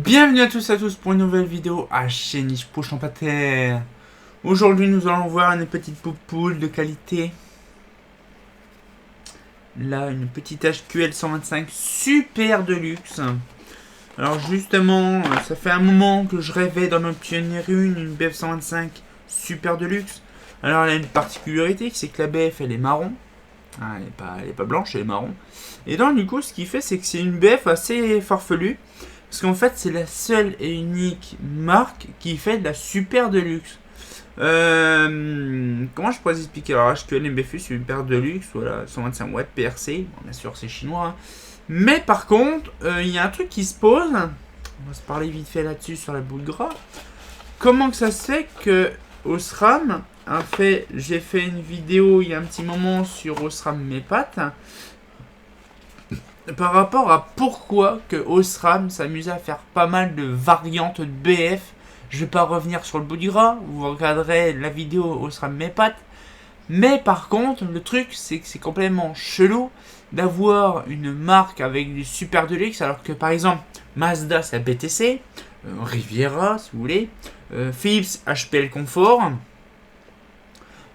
Bienvenue à tous pour une nouvelle vidéo à chez Niche Poche en Terre. Aujourd'hui nous allons voir une petite poupoule de qualité. Là une petite HQL 125 super de luxe. Alors justement ça fait un moment que je rêvais d'en obtenir une BF 125 super de luxe. Alors elle a une particularité, c'est que la BF elle est marron. Ah, elle est pas blanche, elle est marron. Et donc du coup ce qui fait c'est que c'est une BF assez farfelue. Parce qu'en fait, c'est la seule et unique marque qui fait de la super de luxe. Comment je pourrais vous expliquer? Alors, HQL MBFU, super de luxe, voilà, 125 watts PRC. Bon, bien sûr, c'est chinois. Hein. Mais par contre, il y a un truc qui se pose. On va se parler vite fait là-dessus sur la boule de gras. Comment que ça se fait que Osram a fait. J'ai fait une vidéo il y a un petit moment sur Osram mes pattes. Par rapport à pourquoi que Osram s'amusait à faire pas mal de variantes de BF. Je vais pas revenir sur le bout du gras, vous regarderez la vidéo Osram mes pattes. Mais par contre, le truc c'est que c'est complètement chelou d'avoir une marque avec du super de luxe alors que par exemple Mazda c'est la BTC, Riviera si vous voulez, Philips HPL Comfort.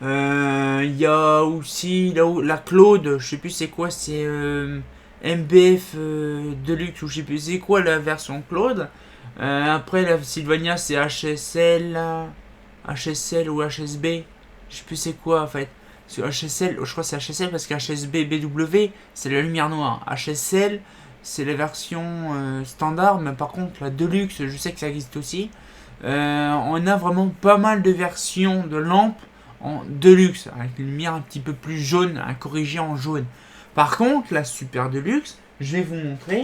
Il y a aussi la Claude, je sais plus c'est quoi, c'est MBF Deluxe ou je sais plus c'est quoi la version Claude. Après la Sylvania c'est HSL ou HSB, je sais plus c'est quoi en fait. HSL, je crois que c'est HSL parce que HSB BW c'est la lumière noire. HSL c'est la version standard, mais par contre la Deluxe je sais que ça existe aussi. On a vraiment pas mal de versions de lampes en Deluxe avec une lumière un petit peu plus jaune, à corriger en jaune. Par contre, la super deluxe, je vais vous montrer.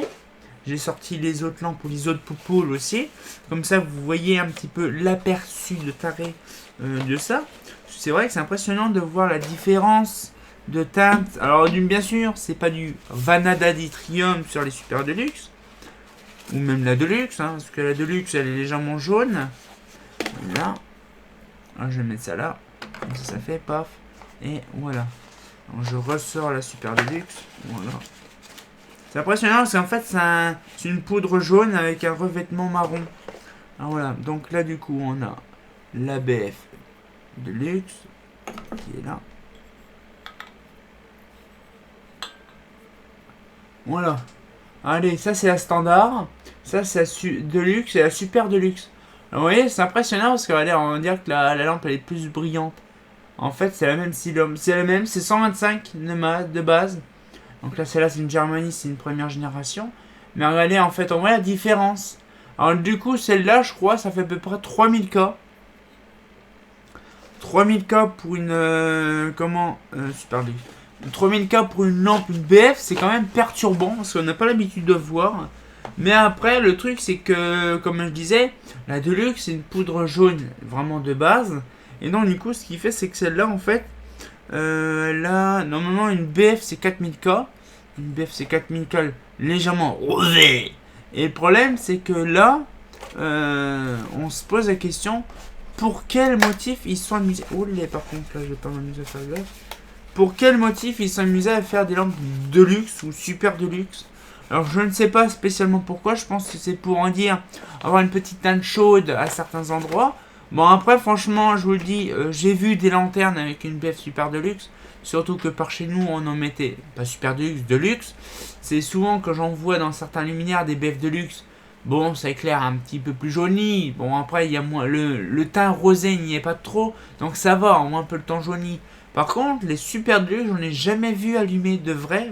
J'ai sorti les autres lampes ou les autres poupoules aussi. Comme ça, vous voyez un petit peu l'aperçu de taré de ça. C'est vrai que c'est impressionnant de voir la différence de teinte. Alors, bien sûr, c'est pas du Vanada Triomphe sur les super deluxe. Ou même la deluxe, hein, parce que la deluxe, elle est légèrement jaune. Là. Alors, je vais mettre ça là. Comme ça fait, paf. Et voilà. Donc je ressors la super deluxe. Voilà. C'est impressionnant parce qu'en fait c'est une poudre jaune avec un revêtement marron. Alors voilà. Donc là du coup on a la BF Deluxe qui est là. Voilà. Allez, ça c'est la standard. Ça c'est la Deluxe et la super Deluxe. Alors, vous voyez, c'est impressionnant parce qu'on va dire que la lampe elle est plus brillante. En fait, c'est la même c'est la même, c'est 125 de base. Donc là, celle-là, c'est une Germany, c'est une première génération. Mais regardez, en fait, on voit la différence. Alors du coup, celle-là, je crois, ça fait à peu près 3000K. 3000K pour une... super bien. 3000K pour une lampe, une BF, c'est quand même perturbant, parce qu'on n'a pas l'habitude de voir. Mais après, le truc, c'est que, comme je disais, la Deluxe, c'est une poudre jaune, vraiment de base. Et donc, du coup, ce qui fait, c'est que celle-là, en fait, là, normalement, une BF, c'est 4000K. Une BF, c'est 4000K légèrement rosé. Et le problème, c'est que là, on se pose la question, pour quel motif ils sont amusés... Oh là, par contre, là, je vais pas m'amuser à faire gaffe. Pour quel motif ils sont amusés à faire des lampes de luxe ou super de luxe? Alors je ne sais pas spécialement pourquoi, je pense que c'est pour en dire avoir une petite teinte chaude à certains endroits. Bon après franchement je vous le dis, j'ai vu des lanternes avec une BF super de luxe, surtout que par chez nous on en mettait, pas super de luxe, c'est souvent que j'en vois dans certains luminaires des BF de luxe, bon ça éclaire un petit peu plus jauni, bon après il y a moins, le teint rosé n'y est pas trop, donc ça va, au moins un peu le temps jauni. Par contre les super de luxe j'en ai jamais vu allumer de vrai,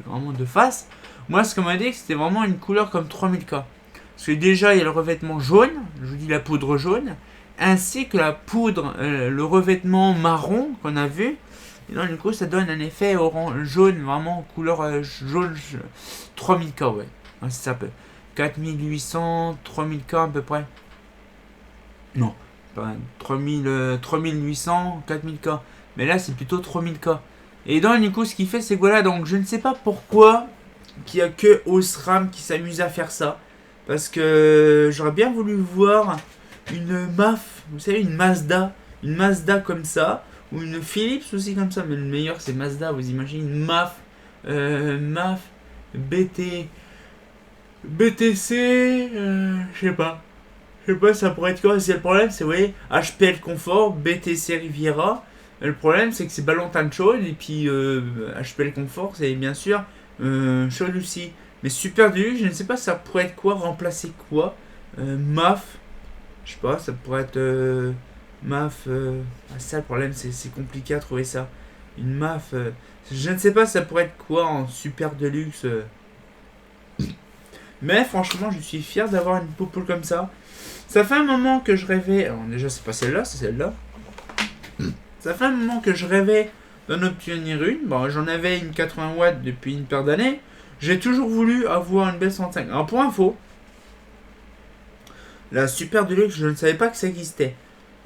vraiment de face. Moi, ce qu'on m'a dit, c'était vraiment une couleur comme 3000K. Parce que déjà, il y a le revêtement jaune, je vous dis la poudre jaune, ainsi que la poudre, le revêtement marron qu'on a vu. Et donc, du coup, ça donne un effet orange, jaune, vraiment couleur jaune, 3000K, ouais. C'est ça, peu. 4800, 3000K à peu près. Non, pas 3800, 4000K. Mais là, c'est plutôt 3000K. Et donc, du coup, ce qui fait, c'est que voilà, donc je ne sais pas pourquoi qu'il n'y a que Osram qui s'amuse à faire ça. Parce que j'aurais bien voulu voir une MAF, vous savez, une Mazda comme ça, ou une Philips aussi comme ça, mais le meilleur c'est Mazda, vous imaginez, une MAF BT BTC, je sais pas. Je sais pas, ça pourrait être quoi? C'est le problème, c'est, vous voyez, HPL Confort, BTC Riviera. Le problème, c'est que c'est pas longtemps de chaude, et puis HPL Confort, c'est bien sûr chaude aussi. Mais Super Deluxe, je ne sais pas, ça pourrait être quoi, remplacer quoi? MAF, je sais pas, ça pourrait être MAF. Ça, le problème, c'est compliqué à trouver ça. Une MAF, je ne sais pas, ça pourrait être quoi en Super Deluxe. Mais franchement, je suis fier d'avoir une poupole comme ça. Ça fait un moment que je rêvais. Alors, déjà, c'est pas celle-là, c'est celle-là. Ça fait un moment que je rêvais d'en obtenir une. Bon, j'en avais une 80 watts depuis une paire d'années. J'ai toujours voulu avoir une B105. Alors, pour info, la Super Deluxe, je ne savais pas que ça existait.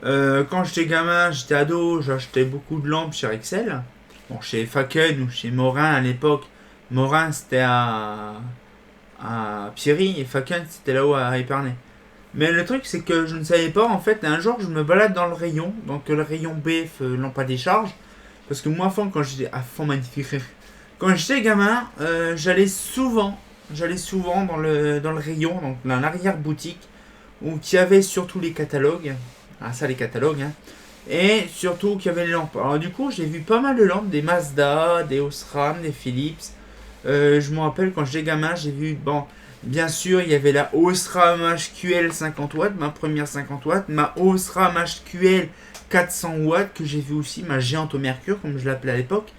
Quand j'étais gamin, j'étais ado, j'achetais beaucoup de lampes chez Rexel. Bon, chez Faken ou chez Morin à l'époque. Morin, c'était à Pierry et Faken, c'était là-haut à Épernay. Mais le truc, c'est que je ne savais pas, en fait, un jour, je me balade dans le rayon, donc le rayon BF, lampe à décharge, parce que moi, quand j'étais à fond magnifique, quand j'étais gamin, j'allais souvent dans le rayon, donc dans l'arrière-boutique, où il y avait surtout les catalogues, ah ça les catalogues, hein, et surtout qu'il y avait les lampes. Alors du coup, j'ai vu pas mal de lampes, des Mazda, des Osram, des Philips. Je me rappelle quand j'étais gamin, j'ai vu, bon, bien sûr, il y avait la Osram HQL 50 watts, ma première 50 watts, ma Osram HQL 400 watts, que j'ai vu aussi, ma géante au mercure, comme je l'appelais à l'époque.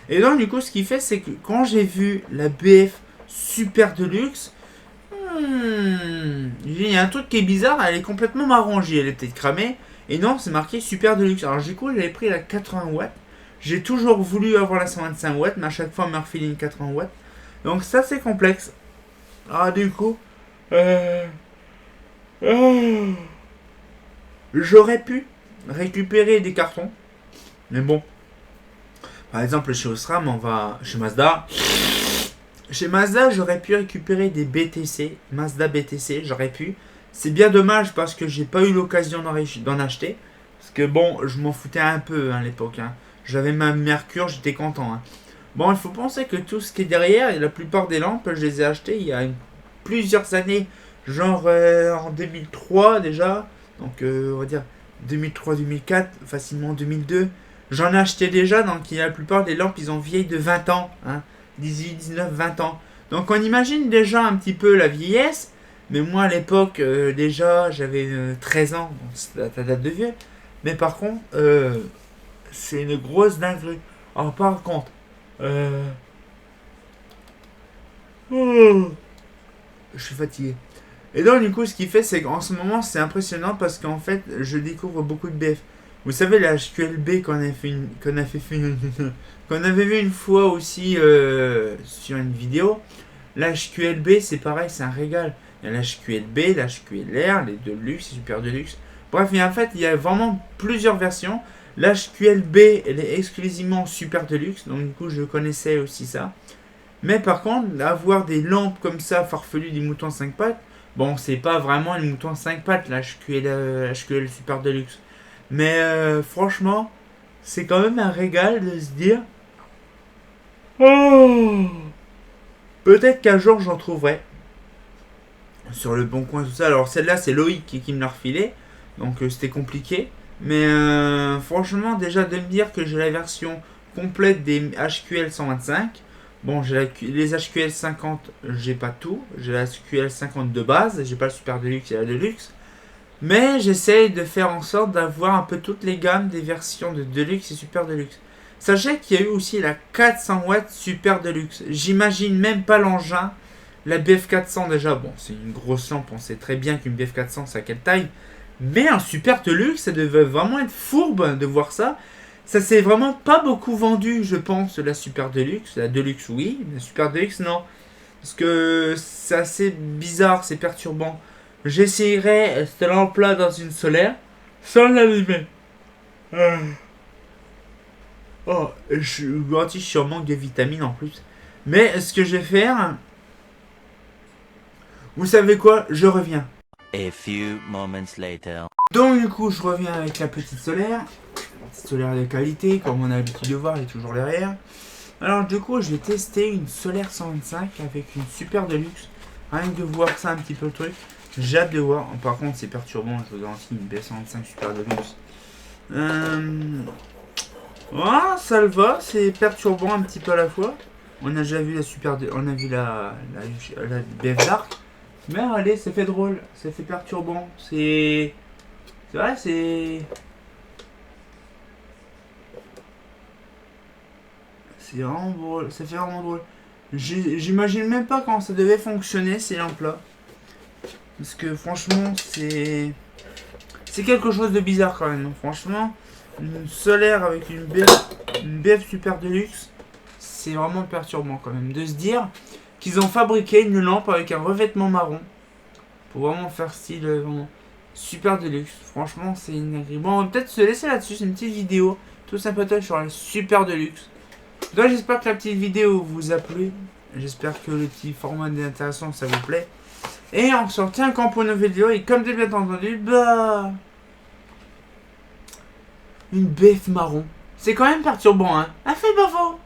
Et donc, du coup, ce qui fait, c'est que quand j'ai vu la BF Super Deluxe, il y a un truc qui est bizarre, elle est complètement marrangée, elle est peut-être cramée. Et non, c'est marqué Super Deluxe. Alors, du coup, j'avais pris la 80 watts. J'ai toujours voulu avoir la 125 watts, mais à chaque fois, on m'a refilé une 80 watts. Donc, ça, c'est complexe. Ah, du coup, j'aurais pu récupérer des cartons. Mais bon, par exemple, chez Osram, on va. Chez Mazda. Chez Mazda, j'aurais pu récupérer des BTC. Mazda BTC, j'aurais pu. C'est bien dommage parce que j'ai pas eu l'occasion d'en acheter. Parce que bon, je m'en foutais un peu à l'époque. Hein. J'avais ma Mercure, j'étais content. Hein. Bon, il faut penser que tout ce qui est derrière, et la plupart des lampes, je les ai achetées il y a plusieurs années. Genre en 2003 déjà. Donc on va dire 2003-2004, facilement 2002. J'en ai acheté déjà, donc la plupart des lampes, ils ont vieilli de 20 ans. Hein. 18, 19, 20 ans. Donc on imagine déjà un petit peu la vieillesse. Mais moi à l'époque, déjà, j'avais 13 ans. Donc ça date de vieux. Mais par contre, c'est une grosse dinguerie. Alors par contre, oh, je suis fatigué. Et donc du coup, ce qui fait, c'est qu'en ce moment, c'est impressionnant parce qu'en fait, je découvre beaucoup de BF. Vous savez, la HQLB qu'on avait vu une fois aussi sur une vidéo. La HQLB, c'est pareil, c'est un régal. Il y a la HQLB, la HQLR, les Deluxe, les Super Deluxe. Bref, en fait, il y a vraiment plusieurs versions. La HQLB, elle est exclusivement Super Deluxe, donc du coup, je connaissais aussi ça. Mais par contre, avoir des lampes comme ça, farfelues, des moutons 5 pattes, bon, c'est pas vraiment les moutons 5 pattes, la HQL Super Deluxe. Mais franchement, c'est quand même un régal de se dire oh, peut-être qu'un jour j'en trouverai sur le bon coin tout ça. Alors celle-là c'est Loïc qui me l'a refilé, donc c'était compliqué. Mais franchement déjà de me dire que j'ai la version complète des HQL 125. Bon, j'ai les HQL 50, j'ai pas tout. J'ai la HQL 50 de base, j'ai pas le Super Deluxe et la Deluxe. Mais j'essaye de faire en sorte d'avoir un peu toutes les gammes des versions de Deluxe et Super Deluxe. Sachez qu'il y a eu aussi la 400 watts Super Deluxe. J'imagine même pas l'engin. La BF400 déjà, bon, c'est une grosse lampe, on sait très bien qu'une BF400 c'est à quelle taille. Mais un Super Deluxe, ça devait vraiment être fourbe de voir ça. Ça s'est vraiment pas beaucoup vendu, je pense, la Super Deluxe. La Deluxe, oui, mais la Super Deluxe, non. Parce que c'est assez bizarre, c'est perturbant. J'essayerai cette lampe-là dans une solaire sans l'allumer. Oh, je garantis, je suis en manque de vitamines en plus. Mais ce que je vais faire, vous savez quoi? Je reviens. A few moments later. Donc du coup, je reviens avec la petite solaire. La petite solaire de qualité, comme on a l'habitude de voir, elle est toujours derrière. Alors du coup, je vais tester une solaire 125 avec une Super Deluxe. Rien que de voir ça un petit peu le truc. J'ai hâte de voir. Par contre c'est perturbant, je vous garantis, une B125 Super Deluxe. Voilà, ça le va, c'est perturbant un petit peu à la fois. On a déjà vu la Super on a vu la BF Dark. Mais allez, ça fait drôle, ça fait perturbant. C'est vrai, c'est vraiment drôle, ça fait vraiment drôle. J'imagine même pas comment ça devait fonctionner ces lampes-là. Parce que franchement, c'est quelque chose de bizarre quand même. Franchement, une solaire avec une BF Super Deluxe, c'est vraiment perturbant quand même. De se dire qu'ils ont fabriqué une lampe avec un revêtement marron. Pour vraiment faire style vraiment Super Deluxe. Franchement, c'est une... Bon, on va peut-être se laisser là-dessus. C'est une petite vidéo tout sympathique sur la Super Deluxe. Donc j'espère que la petite vidéo vous a plu. J'espère que le petit format est intéressant, ça vous plaît. Et on se retient quand pour une nouvelle vidéo. Et comme j'ai bien entendu, bah... une BF marron. C'est quand même perturbant, hein. Ah, fait pas faux.